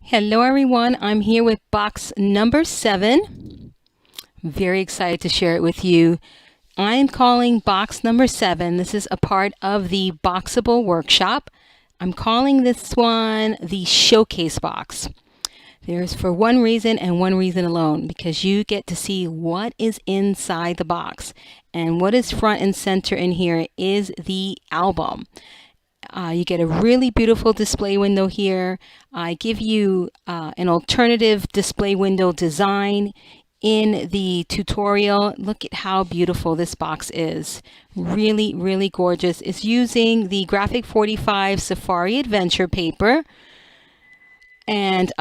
Hello everyone, I'm here with box number 7. Very excited to share it with you. I'm calling box number 7. This is a part of the Boxable workshop. I'm calling this one the showcase box. There's for one reason and one reason alone, because you get to see what is inside the box. And what is front and center in here is the album. You get a really beautiful display window here. I give you an alternative display window design in the tutorial. Look at how beautiful this box is. Really, really gorgeous. It's using the Graphic 45 Safari Adventure paper. And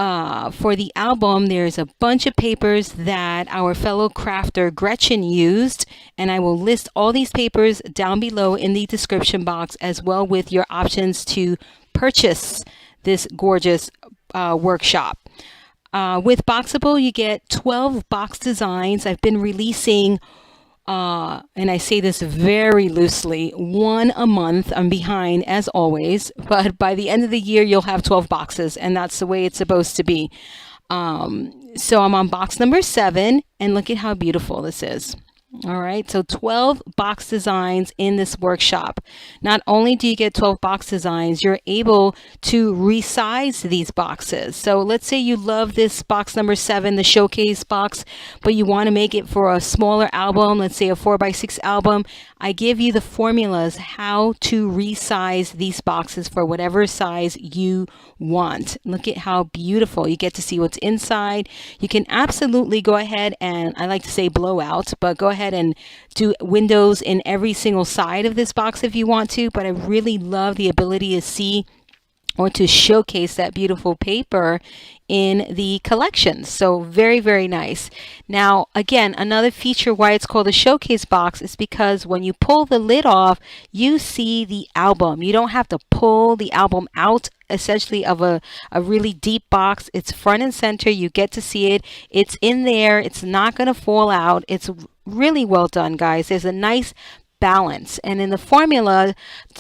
for the album, there's a bunch of papers that our fellow crafter Gretchen used, and I will list all these papers down below in the description box, as well with your options to purchase this gorgeous workshop. With Boxable, you get 12 box designs. I've been releasing and I say this very loosely, one a month. I'm behind as always, but by the end of the year, you'll have 12 boxes, and that's the way it's supposed to be. So I'm on box number 7, and look at how beautiful this is. All right, so 12 box designs in this workshop. Not only do you get 12 box designs, you're able to resize these boxes. So let's say you love this box number 7, the showcase box, but you want to make it for a smaller album, let's say a 4x6 album. I give you the formulas how to resize these boxes for whatever size you want. Look at how beautiful. You get to see what's inside. You can absolutely go ahead and, I like to say blow out, but go ahead and do windows in every single side of this box if you want to, but I really love the ability to see or to showcase that beautiful paper in the collections. So very, very nice. Now, again, another feature why it's called a showcase box is because when you pull the lid off, you see the album. You don't have to pull the album out essentially of a really deep box. It's front and center. You get to see it. It's in there. It's not going to fall out. It's really well done, guys. There's a nice balance. And in the formula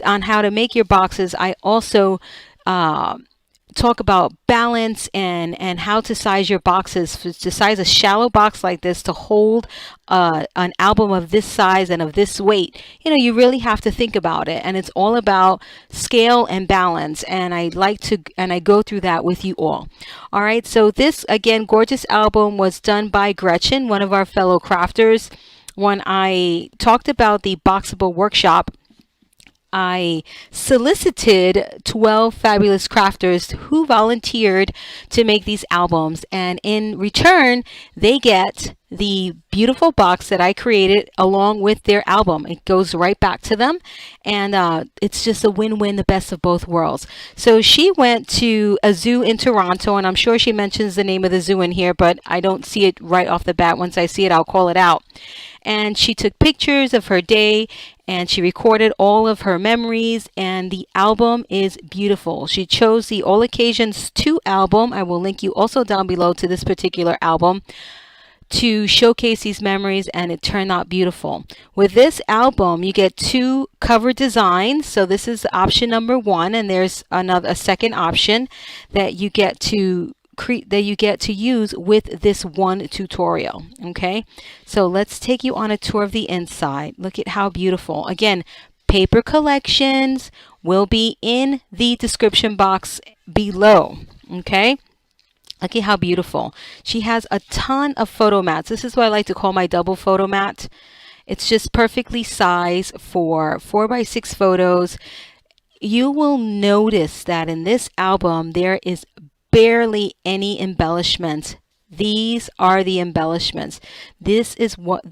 on how to make your boxes, I also talk about balance and how to size your boxes. To size a shallow box like this to hold an album of this size and of this weight, you really have to think about it, and it's all about scale and balance, and I go through that with you all. All right, so this again gorgeous album was done by Gretchen, one of our fellow crafters. When I talked about the Boxable workshop, I solicited 12 fabulous crafters who volunteered to make these albums, and in return they get the beautiful box that I created along with their album. It goes right back to them, and it's just a win-win, the best of both worlds. So she went to a zoo in Toronto, and I'm sure she mentions the name of the zoo in here, but I don't see it right off the bat. Once I see it, I'll call it out. And she took pictures of her day, and she recorded all of her memories, and the album is beautiful. She chose the All Occasions 2 album. I will link you also down below to this particular album to showcase these memories, and it turned out beautiful. With this album, you get 2 cover designs. So this is option number 1, and there's a second option that you get to use with this one tutorial. Okay, so let's take you on a tour of the inside. Look at how beautiful. Again, paper collections will be in the description box below. Okay, look at how beautiful. She has a ton of photo mats. This is what I like to call my double photo mat. It's just perfectly sized for 4x6 photos. You will notice that in this album there is barely any embellishments. These are the embellishments. This is what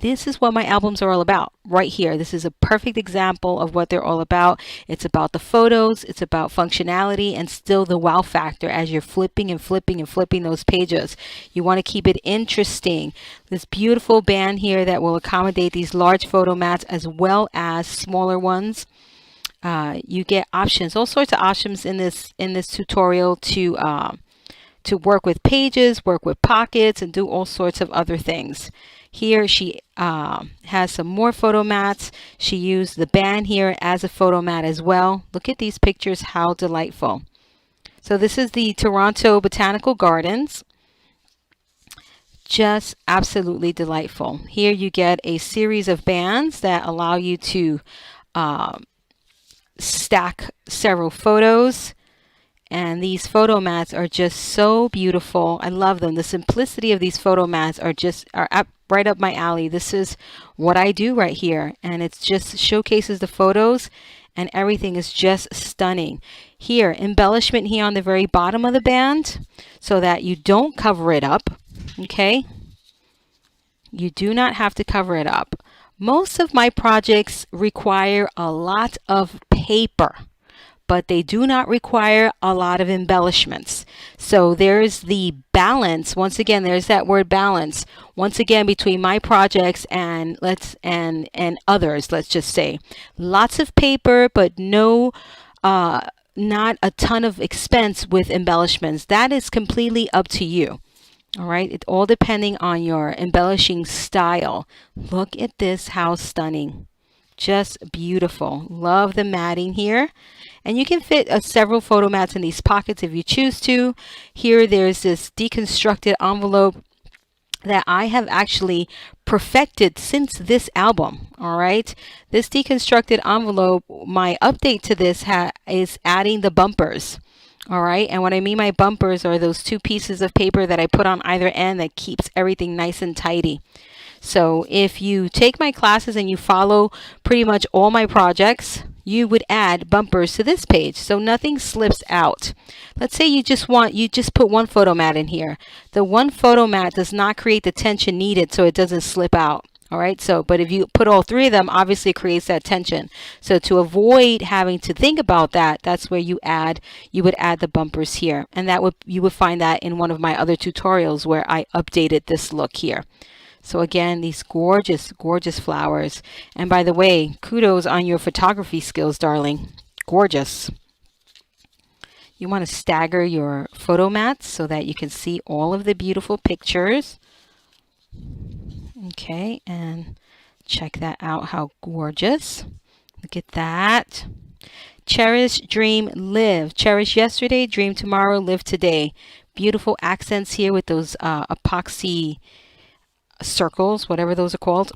my albums are all about right here. This is a perfect example of what they're all about. It's about the photos, it's about functionality, and still the wow factor as you're flipping and flipping and flipping those pages. You want to keep it interesting. This beautiful band here that will accommodate these large photo mats as well as smaller ones. You get options, all sorts of options in this tutorial to work with pages, work with pockets, and do all sorts of other things. Here she has some more photo mats. She used the band here as a photo mat as well. Look at these pictures, how delightful. So this is the Toronto Botanical Gardens. Just absolutely delightful. Here you get a series of bands that allow you to stack several photos. And these photo mats are just so beautiful. I love them. The simplicity of these photo mats right up my alley. This is what I do right here. And it just showcases the photos and everything is just stunning. Here, embellishment here on the very bottom of the band so that you don't cover it up. Okay? You do not have to cover it up. Most of my projects require a lot of paper, but they do not require a lot of embellishments. So there's the balance. Once again, there's that word balance. Once again, between my projects and others, let's just say. Lots of paper, but not a ton of expense with embellishments. That is completely up to you. All right, it's all depending on your embellishing style. Look at this, how stunning. Just beautiful. Love the matting here. And you can fit several photo mats in these pockets if you choose to. Here there's this deconstructed envelope that I have actually perfected since this album. All right, this deconstructed envelope, my update to this is adding the bumpers. All right, and what I mean by bumpers are those two pieces of paper that I put on either end that keeps everything nice and tidy. So if you take my classes and you follow pretty much all my projects, you would add bumpers to this page so nothing slips out. Let's say you just put one photo mat in here. The one photo mat does not create the tension needed so it doesn't slip out. All right, but if you put all three of them, obviously it creates that tension. So to avoid having to think about that, that's where you would add the bumpers here. And you would find that in one of my other tutorials where I updated this look here. So again, these gorgeous, gorgeous flowers. And by the way, kudos on your photography skills, darling. Gorgeous. You want to stagger your photo mats so that you can see all of the beautiful pictures. Okay, and check that out, how gorgeous. Look at that. Cherish, dream, live. Cherish yesterday, dream tomorrow, live today. Beautiful accents here with those epoxy circles, whatever those are called.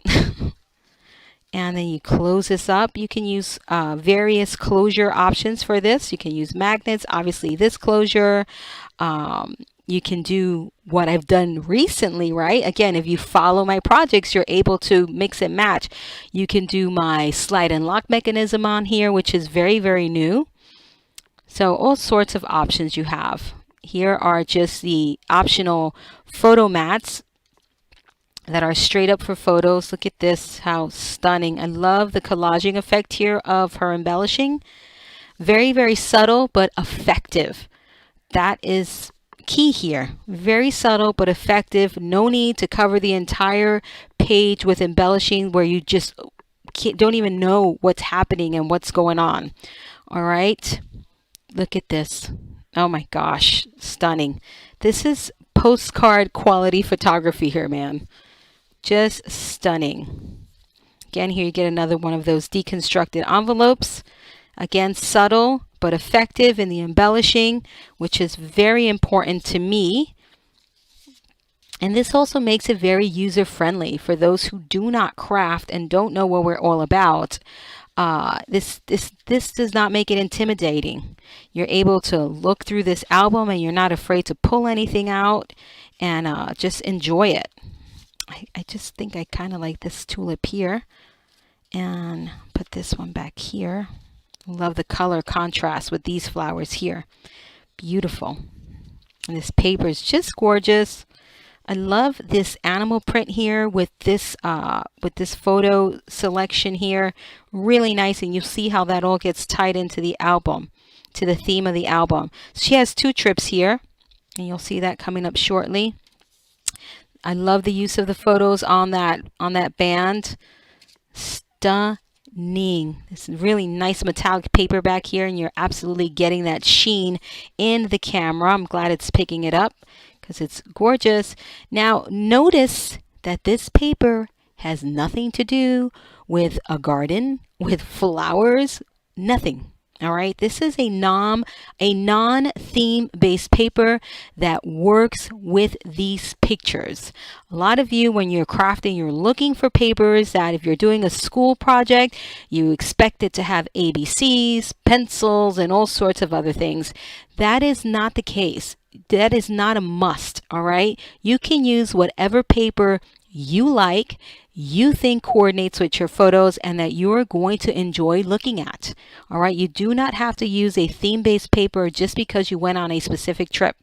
And then you close this up. You can use various closure options for this. You can use magnets, obviously this closure. You can do what I've done recently, right? Again, if you follow my projects, you're able to mix and match. You can do my slide and lock mechanism on here, which is very, very new. So all sorts of options you have. Here are just the optional photo mats that are straight up for photos. Look at this, how stunning. I love the collaging effect here of her embellishing. Very, very subtle, but effective. That is key here. Very subtle but effective. No need to cover the entire page with embellishing where you just don't even know what's happening and what's going on. All right, look at this. Oh my gosh, stunning. This is postcard quality photography here, man. Just stunning. Again, here you get another one of those deconstructed envelopes. Again, subtle but effective in the embellishing, which is very important to me. And this also makes it very user-friendly for those who do not craft and don't know what we're all about. This does not make it intimidating. You're able to look through this album and you're not afraid to pull anything out and just enjoy it. I just think I kind of like this tulip here, and put this one back here. Love the color contrast with these flowers here. Beautiful. And this paper is just gorgeous. I love this animal print here with this photo selection here. Really nice, and you see how that all gets tied into the album, to the theme of the album. She has two trips here, and you'll see that coming up shortly. I love the use of the photos on that band. Stunning. This really nice metallic paper back here, and you're absolutely getting that sheen in the camera. I'm glad it's picking it up because it's gorgeous. Now notice that this paper has nothing to do with a garden, with flowers, nothing. All right, this is a non-theme based paper that works with these pictures. A lot of you, when you're crafting, you're looking for papers that if you're doing a school project, you expect it to have ABCs, pencils, and all sorts of other things. That is not the case. That is not a must. All right, you can use whatever paper you like, you think coordinates with your photos, and that you are going to enjoy looking at. All right, you do not have to use a theme-based paper just because you went on a specific trip.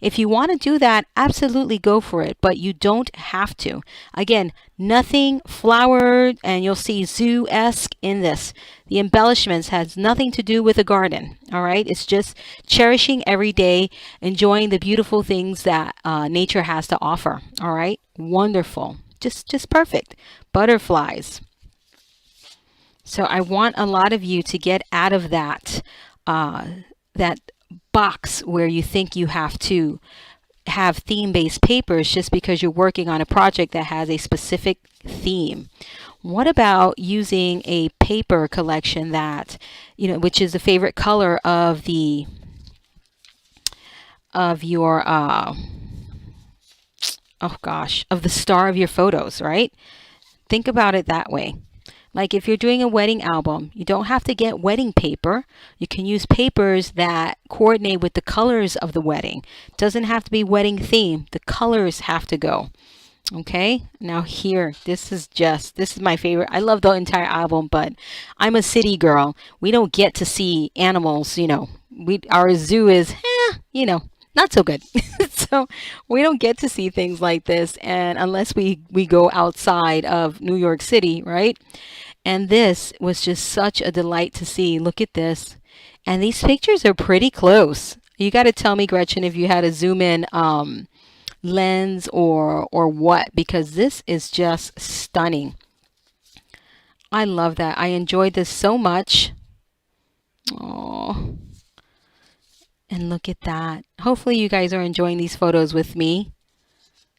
If you want to do that, absolutely go for it, but you don't have to. Again, nothing flowered, and you'll see zoo-esque in this. The embellishments has nothing to do with a garden. All right, it's just cherishing every day, enjoying the beautiful things that nature has to offer. All right, wonderful, just perfect. Butterflies. So I want a lot of you to get out of that box where you think you have to have theme-based papers just because you're working on a project that has a specific theme. What about using a paper collection that, which is the favorite color of your of the star of your photos, right? Think about it that way. Like if you're doing a wedding album, you don't have to get wedding paper. You can use papers that coordinate with the colors of the wedding. It doesn't have to be wedding theme. The colors have to go. Okay, now here, this is my favorite. I love the entire album, but I'm a city girl. We don't get to see animals, our zoo is, not so good. So we don't get to see things like this, and unless we go outside of New York City, right? And this was just such a delight to see. Look at this. And these pictures are pretty close. You got to tell me, Gretchen, if you had a zoom in lens or what, because this is just stunning. I love that. I enjoyed this so much. Oh, and look at that. Hopefully you guys are enjoying these photos with me.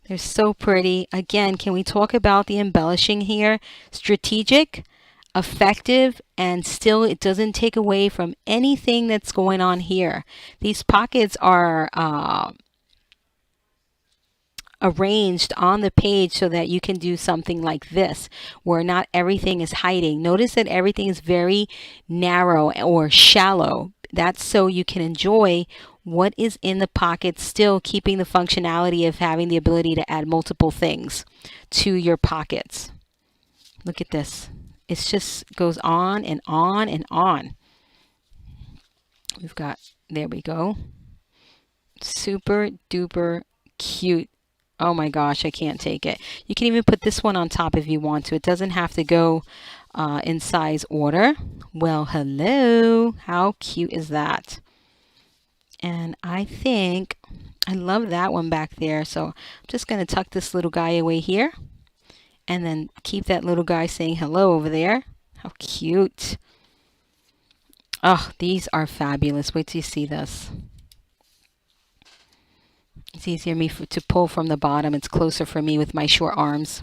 They're so pretty. Again, can we talk about the embellishing here? Strategic, effective, and still it doesn't take away from anything that's going on here. These pockets are arranged on the page so that you can do something like this where not everything is hiding. Notice that everything is very narrow or shallow. That's so you can enjoy what is in the pocket, still keeping the functionality of having the ability to add multiple things to your pockets. Look at this. It just goes on and on and on. We've got, there we go. Super duper cute. Oh my gosh, I can't take it. You can even put this one on top if you want to. It doesn't have to go in size order. Well, hello. How cute is that? And I think I love that one back there. So I'm just going to tuck this little guy away here. And then keep that little guy saying hello over there. How cute. Oh, these are fabulous. Wait till you see this. It's easier to pull from the bottom. It's closer for me with my short arms.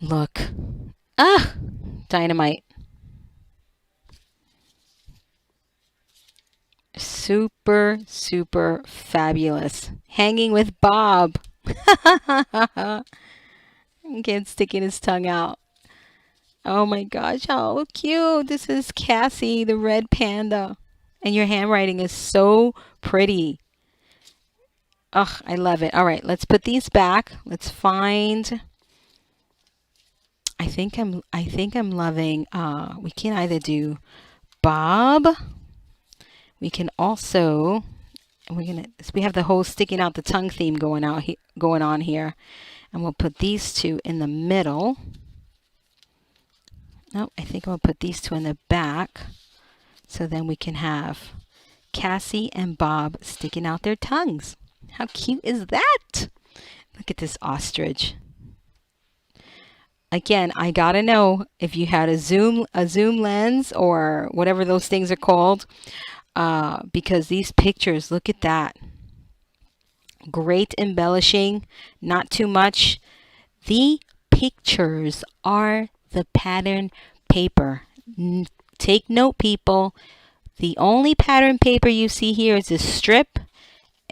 Look. Ah! Dynamite. Super, super fabulous. Hanging with Bob. Again, sticking his tongue out. Oh my gosh, how cute. This is Cassie, the red panda. And your handwriting is so pretty. Oh, I love it. All right, let's put these back. Let's find. I think I'm loving. We can either do Bob. We can also. We have the whole sticking out the tongue theme going on here, and we'll put these two in the middle. No, I think I'm gonna put these two in the back, so then we can have Cassie and Bob sticking out their tongues. How cute is that? Look at this ostrich. Again, I gotta know if you had a zoom lens or whatever those things are called, because these pictures, look at that. Great embellishing, not too much. The pictures are the pattern paper. take note, people. The only pattern paper you see here is this strip,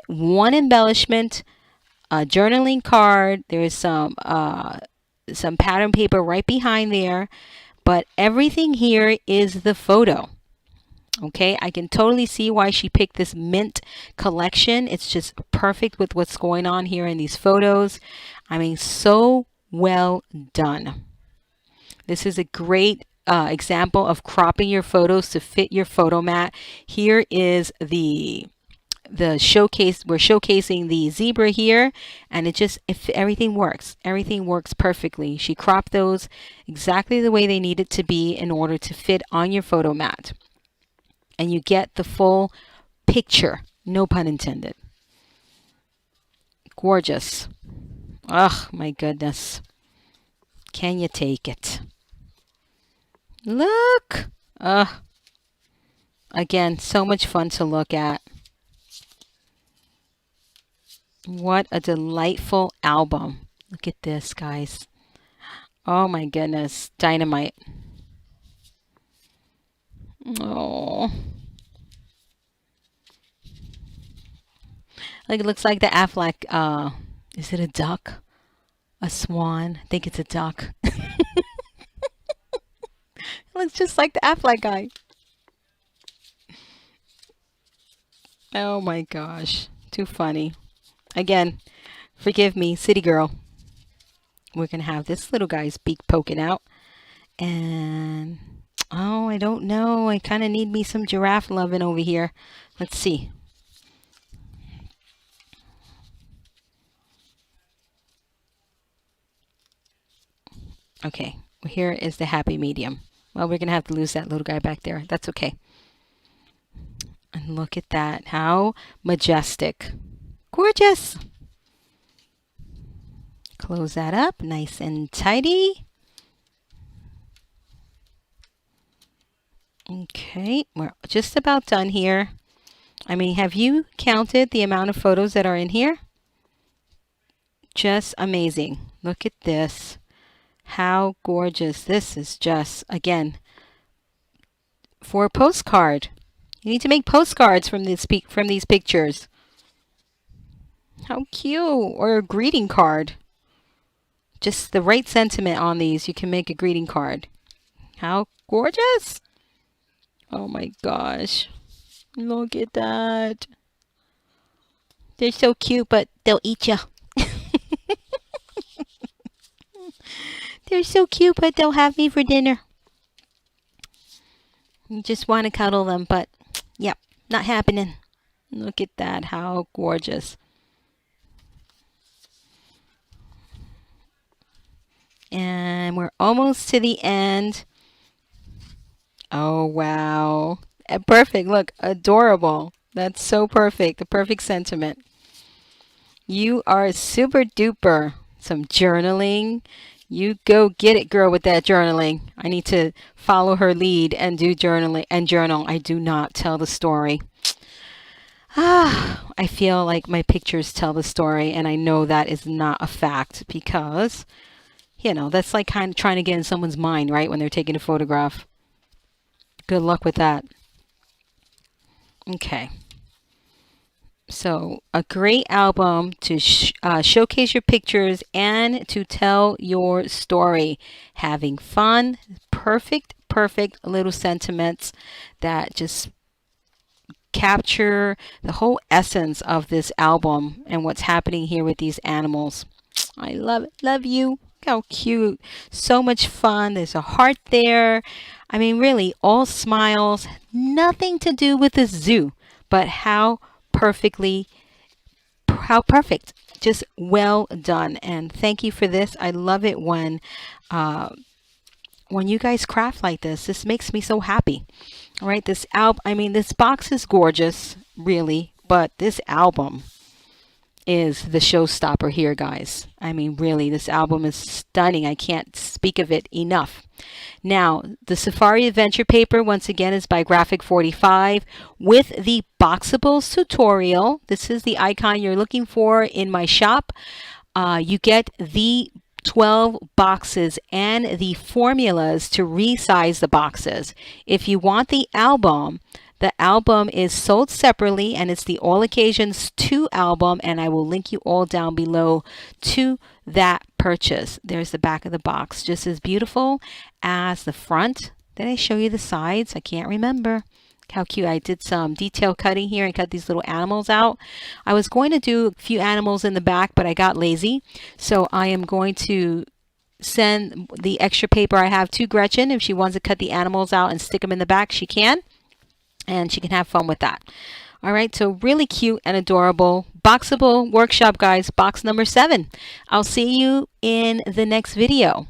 one embellishment, a journaling card. There is some pattern paper right behind there, but everything here is the photo. Okay, I can totally see why she picked this mint collection. It's just perfect with what's going on here in these photos. I mean, so well done. This is a great example of cropping your photos to fit your photo mat. Here is the showcase. We're showcasing the zebra here, and if everything works perfectly. She cropped those exactly the way they need it to be in order to fit on your photo mat, and you get the full picture, no pun intended. Gorgeous. Oh my goodness, can you take it? Look. Again, so much fun to look at. What a delightful album. Look at this, guys. Oh my goodness, dynamite. Oh. Like, it looks like the Affleck, is it a duck? A swan? I think it's a duck. It looks just like the Affleck guy. Oh my gosh, too funny. Again, forgive me, city girl. We're gonna have this little guy's beak poking out. And, oh, I don't know. I kind of need me some giraffe loving over here. Let's see. Okay, here is the happy medium. Well, we're going to have to lose that little guy back there. That's okay. And look at that. How majestic. Gorgeous. Close that up nice and tidy. Okay, we're just about done here. I mean, have you counted the amount of photos that are in here? Just amazing. Look at this. How gorgeous. This is just, again, for a postcard. You need to make postcards from these pictures. How cute. Or a greeting card. Just the right sentiment on these, you can make a greeting card. How gorgeous. Oh my gosh. Look at that. They're so cute, but they'll eat you. They're so cute, but they'll have me for dinner. You just want to cuddle them, but yep, not happening. Look at that. How gorgeous. And we're almost to the end. Oh, wow. Perfect. Look, adorable. That's so perfect. The perfect sentiment. You are super duper. Some journaling. You go get it, girl, with that journaling. I need to follow her lead and do journaling and journal. I do not tell the story. I feel like my pictures tell the story, and I know that is not a fact because, you know, that's like kind of trying to get in someone's mind, right, when they're taking a photograph. Good luck with that. Okay. So a great album to showcase your pictures and to tell your story. Having fun, perfect little sentiments that just capture the whole essence of this album and what's happening here with these animals. I love it. Love you. How cute. So much fun. There's a heart there. I mean, really, all smiles. Nothing to do with the zoo, but how perfect. Just well done. And thank you for this. I love it when you guys craft like this. This makes me so happy. All right, this box is gorgeous, really, but this album is the showstopper here, guys. I mean, really, this album is stunning. I can't speak of it enough. Now, the Safari Adventure paper, once again, is by Graphic 45 with the Boxables tutorial. This is the icon you're looking for in my shop. You get the 12 boxes and the formulas to resize the boxes. If you want the album is sold separately, and it's the All Occasions 2 album, and I will link you all down below to that purchase. There's the back of the box, just as beautiful as the front. Did I show you the sides? I can't remember. How cute. I did some detail cutting here and cut these little animals out. I was going to do a few animals in the back, but I got lazy. So I am going to send the extra paper I have to Gretchen. If she wants to cut the animals out and stick them in the back, she can. And she can have fun with that. All right, so really cute and adorable Boxable workshop, guys. Box number 7. I'll see you in the next video.